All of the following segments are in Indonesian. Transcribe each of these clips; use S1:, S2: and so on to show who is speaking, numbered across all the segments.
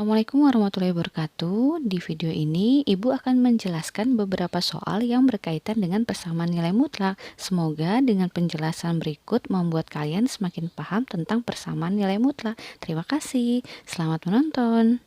S1: Assalamualaikum warahmatullahi wabarakatuh. Di video ini, Ibu akan menjelaskan beberapa soal yang berkaitan dengan persamaan nilai mutlak. Semoga dengan penjelasan berikut membuat kalian semakin paham tentang persamaan nilai mutlak. Terima kasih. Selamat menonton.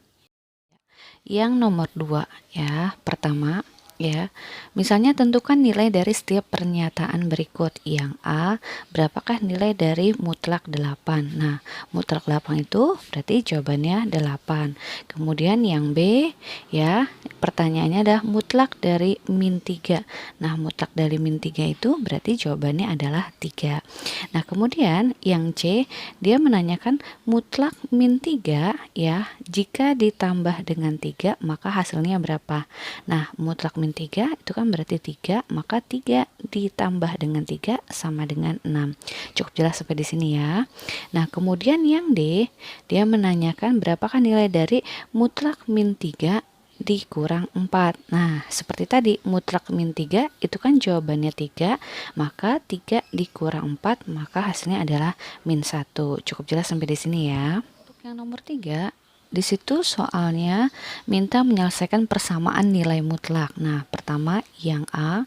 S1: Yang nomor 2 ya. Pertama, ya. Misalnya tentukan nilai dari setiap pernyataan berikut. Yang A, berapakah nilai dari mutlak 8? Nah, mutlak 8 itu berarti jawabannya 8. Kemudian yang B, ya, pertanyaannya adalah mutlak dari min 3. Nah, mutlak dari min 3 itu berarti jawabannya adalah 3. Nah, kemudian yang C, dia menanyakan mutlak min 3, ya, jika ditambah dengan 3, maka hasilnya berapa? Nah, mutlak min 3 itu kan berarti 3, maka 3 ditambah dengan 3 sama dengan 6. Cukup jelas sampai di sini ya. Nah, kemudian yang D, dia menanyakan berapakah nilai dari mutlak min 3 dikurang 4. Nah, seperti tadi, mutlak min 3 itu kan jawabannya 3, maka 3 dikurang 4, maka hasilnya adalah min 1. Cukup jelas sampai di sini ya. Untuk yang nomor 3, di situ soalnya minta menyelesaikan persamaan nilai mutlak. Nah, pertama yang A,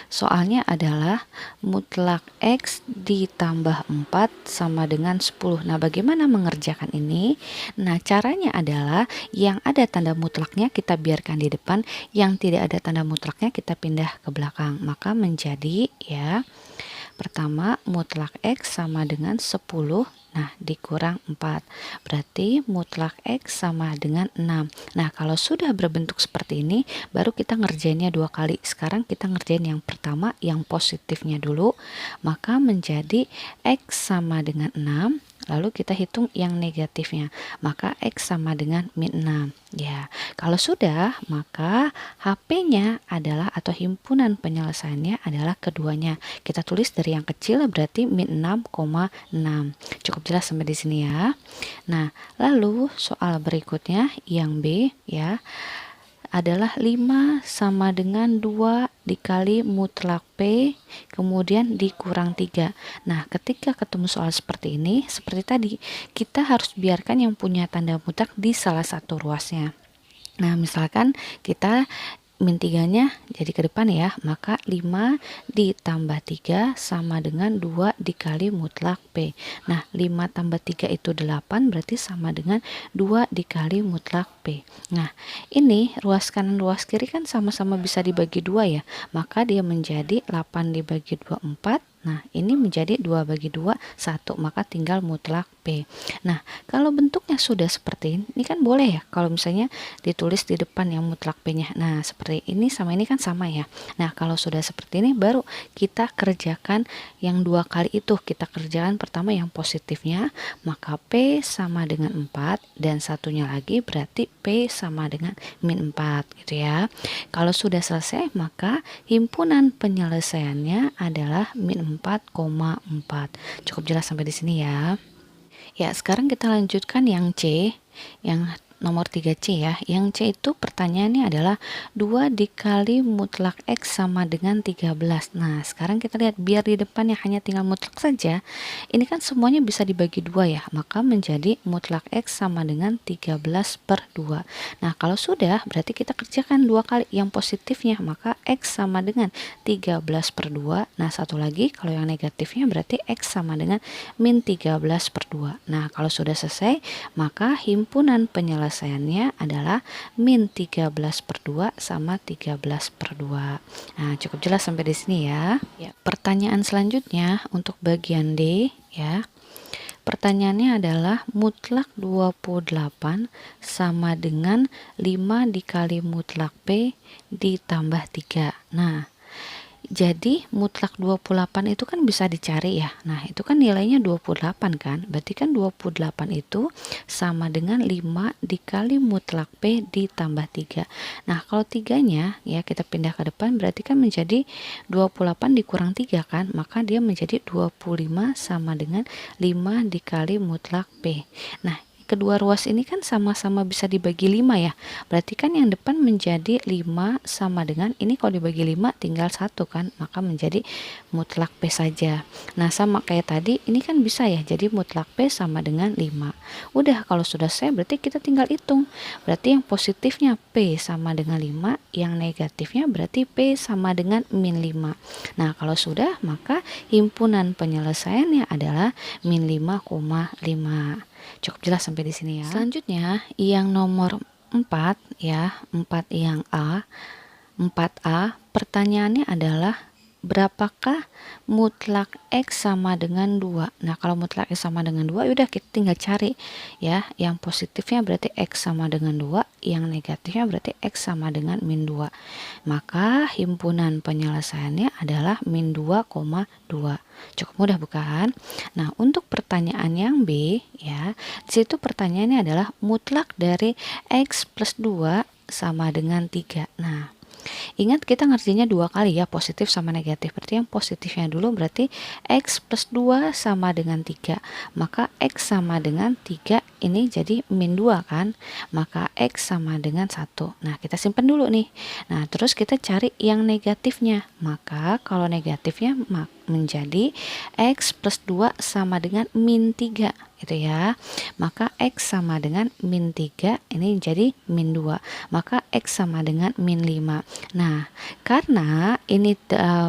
S1: soalnya adalah mutlak X ditambah 4 sama dengan 10. Nah, bagaimana mengerjakan ini? Nah, caranya adalah yang ada tanda mutlaknya kita biarkan di depan, yang tidak ada tanda mutlaknya kita pindah ke belakang. Maka menjadi ya, pertama mutlak X sama dengan 10. Nah, dikurang 4. Berarti mutlak X sama dengan 6. Nah, kalau sudah berbentuk seperti ini, baru kita ngerjainnya 2 kali. Sekarang kita ngerjain yang pertama, yang positifnya dulu. Maka menjadi X sama dengan 6. Lalu kita hitung yang negatifnya. Maka X sama dengan min 6. Ya, kalau sudah, maka HP-nya adalah atau himpunan penyelesaiannya adalah keduanya. Kita tulis dari yang kecil berarti min 6,6. Cukup jelas sampai di sini ya. Nah, lalu soal berikutnya yang B ya adalah 5 sama dengan 2 dikali mutlak P kemudian dikurang 3. Nah, ketika ketemu soal seperti ini, seperti tadi, kita harus biarkan yang punya tanda mutlak di salah satu ruasnya. Nah, misalkan kita min 3-nya jadi ke depan ya, maka 5 ditambah 3 sama dengan 2 dikali mutlak P. Nah, 5 tambah 3 itu 8, berarti sama dengan 2 dikali mutlak P. Nah, ini ruas kanan ruas kiri kan sama-sama bisa dibagi 2 ya, maka dia menjadi 8 dibagi 2, 4. Nah, ini menjadi 2 bagi 2, 1, maka tinggal mutlak P. Nah, kalau bentuknya sudah seperti ini kan boleh ya, kalau misalnya ditulis di depan yang mutlak P-nya. Nah, seperti ini sama ini kan sama ya. Nah, kalau sudah seperti ini, baru kita kerjakan yang 2 kali itu. Kita kerjakan pertama yang positifnya, maka P sama dengan 4, dan satunya lagi berarti P sama dengan min 4, gitu ya. Kalau sudah selesai, maka himpunan penyelesaiannya adalah min 4,4. Cukup jelas sampai di sini ya. Ya, sekarang kita lanjutkan yang C, yang nomor 3C ya. Yang C itu pertanyaannya adalah 2 dikali mutlak X sama dengan 13. Nah, sekarang kita lihat, biar di depannya hanya tinggal mutlak saja. Ini kan semuanya bisa dibagi 2 ya. Maka menjadi mutlak X sama dengan 13/2. Nah, kalau sudah, berarti kita kerjakan 2 kali yang positifnya. Maka X sama dengan 13/2. Nah, satu lagi kalau yang negatifnya berarti X sama dengan min 13/2. Nah, kalau sudah selesai, maka himpunan penyelesaiannya adalah min 13/2 sama 13/2. Nah, cukup jelas sampai di sini ya. Pertanyaan selanjutnya untuk bagian D ya. Pertanyaannya adalah mutlak 28 sama dengan 5 dikali mutlak P ditambah 3. Nah, jadi mutlak 28 itu kan bisa dicari ya. Nah, itu kan nilainya 28 kan. Berarti kan 28 itu sama dengan 5 dikali mutlak P ditambah 3. Nah, kalau 3-nya ya kita pindah ke depan, berarti kan menjadi 28 dikurang 3 kan. Maka dia menjadi 25 sama dengan 5 dikali mutlak P. Nah, kedua ruas ini kan sama-sama bisa dibagi 5 ya. Berarti kan yang depan menjadi 5 sama dengan, ini kalau dibagi 5 tinggal 1 kan, maka menjadi mutlak P saja. Nah, sama kayak tadi, ini kan bisa ya, jadi mutlak P sama dengan 5. Udah, kalau sudah selesai berarti kita tinggal hitung. Berarti yang positifnya P sama dengan 5, yang negatifnya berarti P sama dengan min 5. Nah, kalau sudah, maka himpunan penyelesaiannya adalah min 5,5. Cukup jelas sampai di sini ya. Selanjutnya, yang nomor 4 ya, 4 yang A. 4A, pertanyaannya adalah berapakah mutlak X sama dengan 2? Nah, kalau mutlak X sama dengan 2, udah kita tinggal cari ya. Yang positifnya berarti X sama dengan 2, yang negatifnya berarti X sama dengan min 2. Maka himpunan penyelesaiannya adalah min 2,2. Cukup mudah bukan? Nah, untuk pertanyaan yang B ya, disitu pertanyaannya adalah mutlak dari X plus 2 sama dengan 3. Nah, ingat kita ngertinya dua kali ya, positif sama negatif. Berarti yang positifnya dulu berarti X plus 2 sama dengan 3. Maka X sama dengan 3 ini jadi min 2 kan. Maka X sama dengan 1. Nah, kita simpan dulu nih. Nah, terus kita cari yang negatifnya. Maka kalau negatifnya menjadi X plus 2 sama dengan min 3 gitu ya. Maka X sama dengan min 3 ini jadi min 2. Maka X sama dengan min 5. Nah, karena ini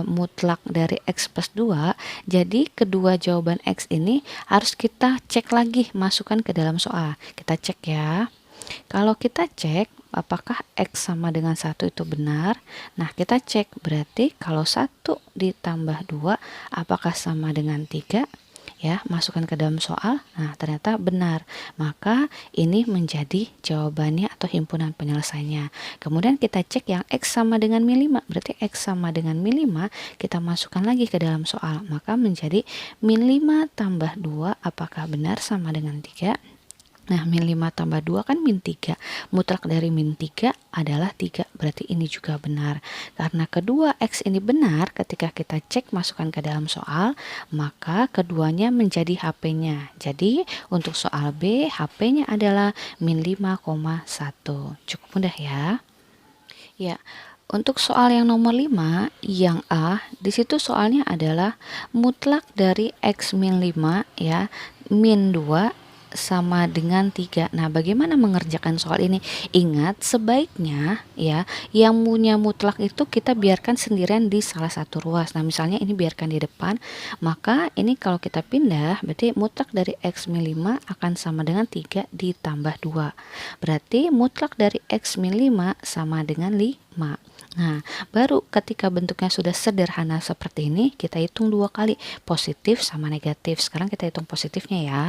S1: mutlak dari X plus 2, jadi kedua jawaban X ini harus kita cek lagi, masukkan ke dalam soal. Kita cek ya. Kalau kita cek apakah X sama dengan 1 itu benar. Nah, kita cek berarti kalau 1 ditambah 2 apakah sama dengan 3? Ya, masukkan ke dalam soal. Nah, ternyata benar. Maka ini menjadi jawabannya atau himpunan penyelesaiannya. Kemudian kita cek yang X sama dengan min 5. Berarti X sama dengan min 5 kita masukkan lagi ke dalam soal. Maka menjadi min 5 tambah 2 apakah benar sama dengan 3? Nah, min 5 tambah 2 kan min 3. Mutlak dari min 3 adalah 3. Berarti ini juga benar. Karena kedua X ini benar, ketika kita cek masukkan ke dalam soal, maka keduanya menjadi HP-nya. Jadi, untuk soal B, HP-nya adalah min 5,1. Cukup mudah ya. Ya, untuk soal yang nomor 5, yang A, di situ soalnya adalah mutlak dari X min 5 ya, min 2 sama dengan 3. Nah, bagaimana mengerjakan soal ini? Ingat, sebaiknya ya, yang punya mutlak itu kita biarkan sendirian di salah satu ruas. Nah, misalnya ini biarkan di depan, maka ini kalau kita pindah, berarti mutlak dari X min 5 akan sama dengan 3 ditambah 2. Berarti mutlak dari X min 5 sama dengan 5. Nah, baru ketika bentuknya sudah sederhana seperti ini, kita hitung dua kali, positif sama negatif. Sekarang kita hitung positifnya ya.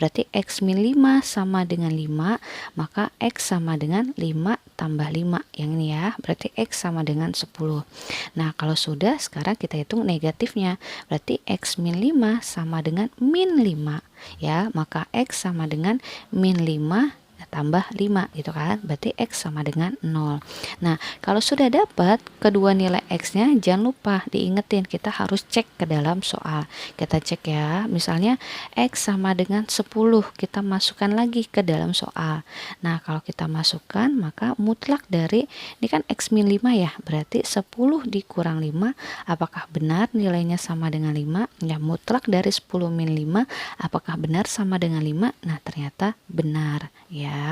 S1: Berarti X min 5 sama dengan 5, maka X sama dengan 5 tambah 5. Yang ini ya, berarti X sama dengan 10. Nah, kalau sudah, sekarang kita hitung negatifnya. Berarti X min 5 sama dengan min 5. Ya, maka X sama dengan min 5 tambah 5 gitu kan, berarti X sama dengan 0. Nah, kalau sudah dapat kedua nilai X-nya, jangan lupa diingetin kita harus cek ke dalam soal. Kita cek ya, misalnya X sama dengan 10, kita masukkan lagi ke dalam soal. Nah, kalau kita masukkan, maka mutlak dari, ini kan X min 5 ya, berarti 10 dikurang 5, apakah benar nilainya sama dengan 5? Ya, mutlak dari 10 min 5, apakah benar sama dengan 5? Nah, ternyata benar ya.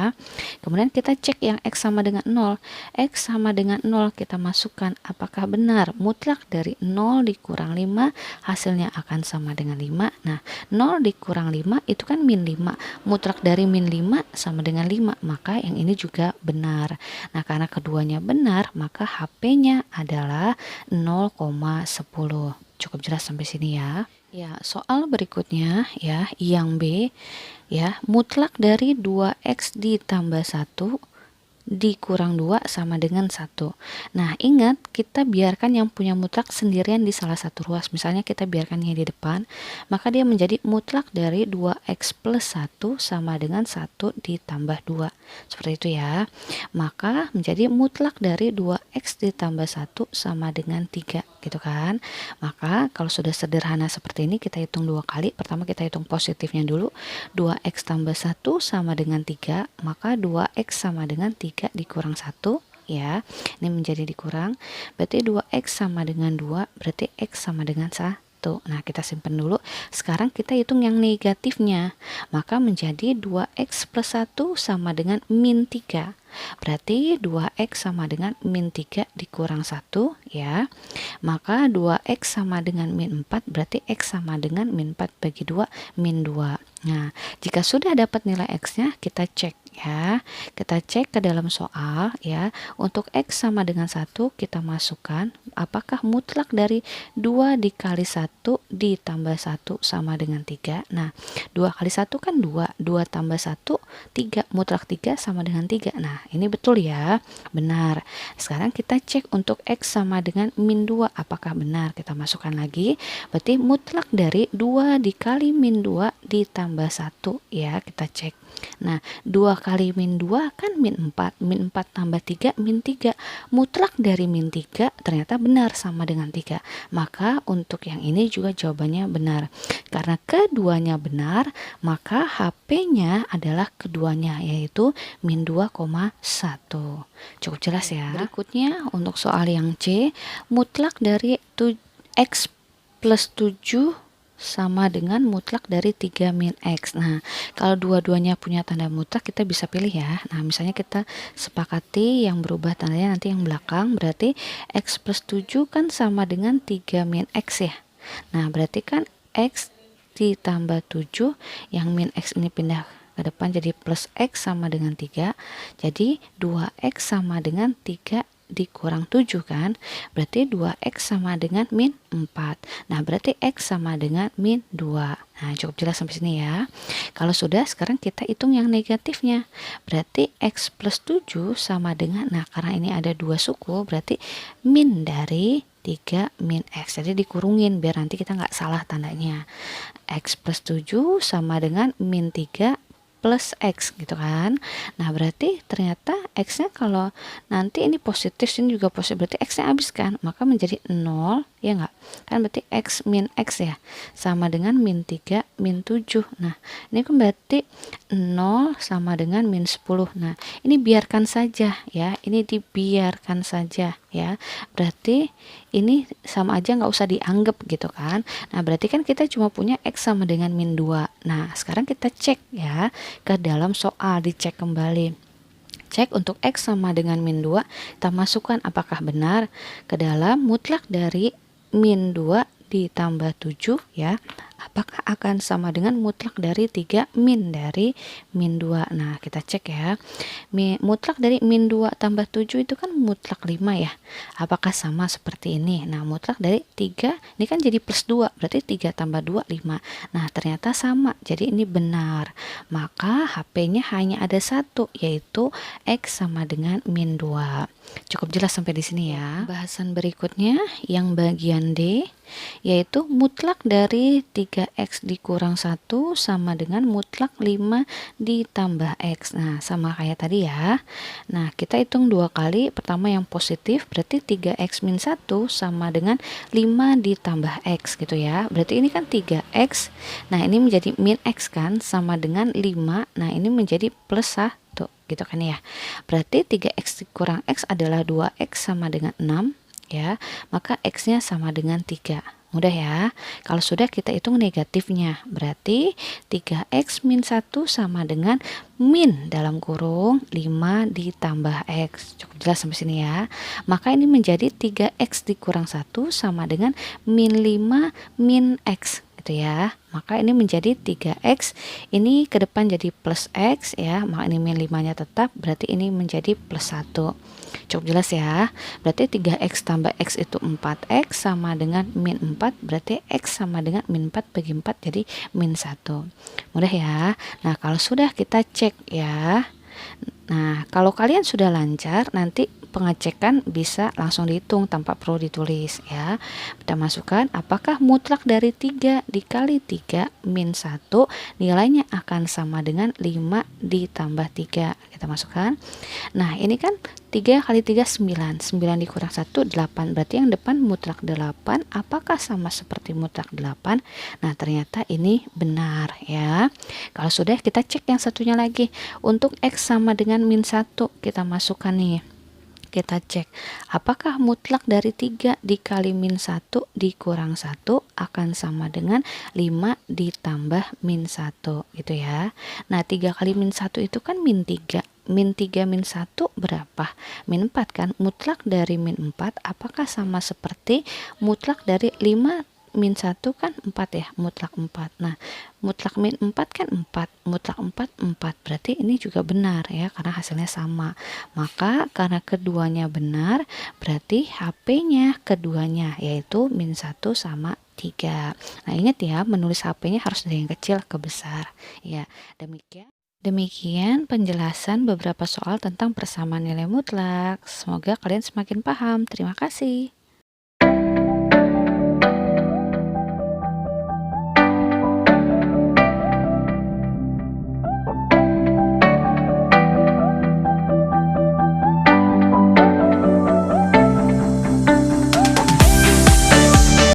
S1: Kemudian kita cek yang X sama dengan 0. X sama dengan 0 kita masukkan, apakah benar mutlak dari 0 dikurang 5 hasilnya akan sama dengan 5. Nah, 0 dikurang 5 itu kan min 5. Mutlak dari min 5 sama dengan 5, maka yang ini juga benar. Nah, karena keduanya benar, maka HP-nya adalah 0,10. Cukup jelas sampai sini ya. Ya, soal berikutnya ya, yang B ya, mutlak dari 2X ditambah 1 dikurang 2 sama dengan 1. Nah, ingat kita biarkan yang punya mutlak sendirian di salah satu ruas. Misalnya kita biarkannya di depan, maka dia menjadi mutlak dari 2X plus 1 sama dengan 1 ditambah 2. Seperti itu ya. Maka menjadi mutlak dari 2X ditambah 1 sama dengan 3. gitu kan. Maka kalau sudah sederhana seperti ini, kita hitung 2 kali. Pertama kita hitung positifnya dulu. 2x tambah 1 sama dengan 3, maka 2x sama dengan 3 dikurang 1 ya. Ini menjadi dikurang. Berarti 2x sama dengan 2, berarti x sama dengan 1. Nah, kita simpan dulu. Sekarang kita hitung yang negatifnya. Maka menjadi 2x plus 1 sama dengan min 3. Berarti 2x sama dengan min 3 dikurang 1 ya. Maka 2x sama dengan min 4, berarti x sama dengan min 4 bagi 2, min 2. Nah, jika sudah dapat nilai x-nya, kita cek ya. Kita cek ke dalam soal ya. Untuk x sama dengan 1, kita masukkan apakah mutlak dari 2 dikali 1 ditambah 1 sama dengan 3. Nah, 2 kali 1 kan 2, 2 tambah 1, 3, mutlak 3 sama dengan 3. Nah, ini betul ya, benar. Sekarang kita cek untuk x sama dengan min 2, apakah benar? Kita masukkan lagi, berarti mutlak dari 2 dikali min 2 ditambah 1 ya, kita cek. Nah, 2 kali min 2 kan min 4, min 4 tambah 3, min 3. Mutlak dari min 3 ternyata benar sama dengan 3. Maka untuk yang ini juga jawabannya benar. Karena keduanya benar, maka HP-nya adalah keduanya, yaitu min 2,1. Cukup jelas ya. Berikutnya untuk soal yang C, mutlak dari x plus 7 sama dengan mutlak dari 3 min x. Nah, kalau dua-duanya punya tanda mutlak, kita bisa pilih ya. Nah, misalnya kita sepakati yang berubah tandanya nanti yang belakang, berarti x plus 7 kan sama dengan 3 min x ya. Nah, berarti kan x ditambah 7, yang min x ini pindah ke depan jadi plus x sama dengan 3. Jadi 2x sama dengan 3 dikurang 7 kan, berarti 2x sama dengan min 4. Nah, berarti x sama dengan min 2. Nah, cukup jelas sampai sini ya. Kalau sudah, sekarang kita hitung yang negatifnya. Berarti x plus 7 sama dengan, nah karena ini ada 2 suku, berarti min dari 3 min x. Jadi dikurungin biar nanti kita nggak salah tandanya. X plus 7 sama dengan min 3 plus x gitu kan. Nah, berarti ternyata x-nya kalau nanti ini positif, sini juga positif, berarti x-nya habis kan, maka menjadi 0 ya enggak? Kan berarti x min x ya, sama dengan min 3 min 7. Nah, ini kan berarti 0 sama dengan min 10. Nah, ini biarkan saja ya, ini dibiarkan saja ya. Berarti ini sama aja nggak usah dianggap gitu kan. Nah, berarti kan kita cuma punya x sama dengan min 2. Nah, sekarang kita cek ya ke dalam soal, dicek kembali. Cek untuk x sama dengan min 2, kita masukkan apakah benar ke dalam mutlak dari min 2 ditambah 7 ya. Apakah akan sama dengan mutlak dari 3 min dari min 2. Nah, kita cek ya. Mutlak dari min 2 tambah 7 itu kan mutlak 5 ya. Apakah sama seperti ini? Nah, mutlak dari 3 ini kan jadi plus 2, berarti 3 tambah 2 5. Nah, ternyata sama. Jadi ini benar. Maka HP-nya hanya ada satu, yaitu x sama dengan min 2. Cukup jelas sampai di sini ya. Bahasan berikutnya yang bagian D, yaitu mutlak dari 3x dikurang 1 sama dengan mutlak 5 ditambah x. Nah, sama kayak tadi ya. Nah, kita hitung 2 kali. Pertama yang positif, berarti 3x min 1 sama dengan 5 ditambah x gitu ya. Berarti ini kan 3x. Nah, ini menjadi min x kan, sama dengan 5. Nah, ini menjadi plus 1 gitu kan ya. Berarti 3x dikurang x adalah 2x sama dengan 6 ya. Maka x-nya sama dengan 3. Mudah ya. Kalau sudah, kita hitung negatifnya. Berarti 3x min 1 sama dengan min dalam kurung 5 ditambah x. Cukup jelas sampai sini ya. Maka ini menjadi 3x dikurang 1 sama dengan min 5 min x gitu ya. Maka ini menjadi 3x, ini ke depan jadi plus x ya, maka ini min 5 nya tetap, berarti ini menjadi plus 1. Cukup jelas ya. Berarti 3x tambah x itu 4x sama dengan min 4, berarti x sama dengan min 4 bagi 4 jadi min 1. Mudah ya. Nah, kalau sudah, kita cek ya. Nah, kalau kalian sudah lancar, nanti pengecekan bisa langsung dihitung tanpa perlu ditulis ya. Kita masukkan apakah mutlak dari 3 dikali 3 min 1 nilainya akan sama dengan 5 ditambah 3. Kita masukkan. Nah, ini kan 3 kali 3 9. 9 dikurang 1 8. Berarti yang depan mutlak 8. Apakah sama seperti mutlak 8? Nah, ternyata ini benar ya. Kalau sudah, kita cek yang satunya lagi. Untuk X sama dengan min 1, kita masukkan nih. Kita cek, apakah mutlak dari 3 dikali min 1 dikurang 1 akan sama dengan 5 ditambah min 1 gitu ya. Nah, 3 kali min 1 itu kan min 3. Min 3 min 1 berapa? Min 4 kan? Mutlak dari min 4 apakah sama seperti mutlak dari 5 min 1 kan 4 ya, mutlak 4. Nah, mutlak min 4 kan 4, mutlak 4 4. Berarti ini juga benar ya, karena hasilnya sama. Maka karena keduanya benar, berarti HP-nya keduanya yaitu min 1 sama 3. Nah, ingat ya, menulis HP-nya harus dari yang kecil ke besar. Ya, demikian penjelasan beberapa soal tentang persamaan nilai mutlak. Semoga kalian semakin paham. Terima kasih.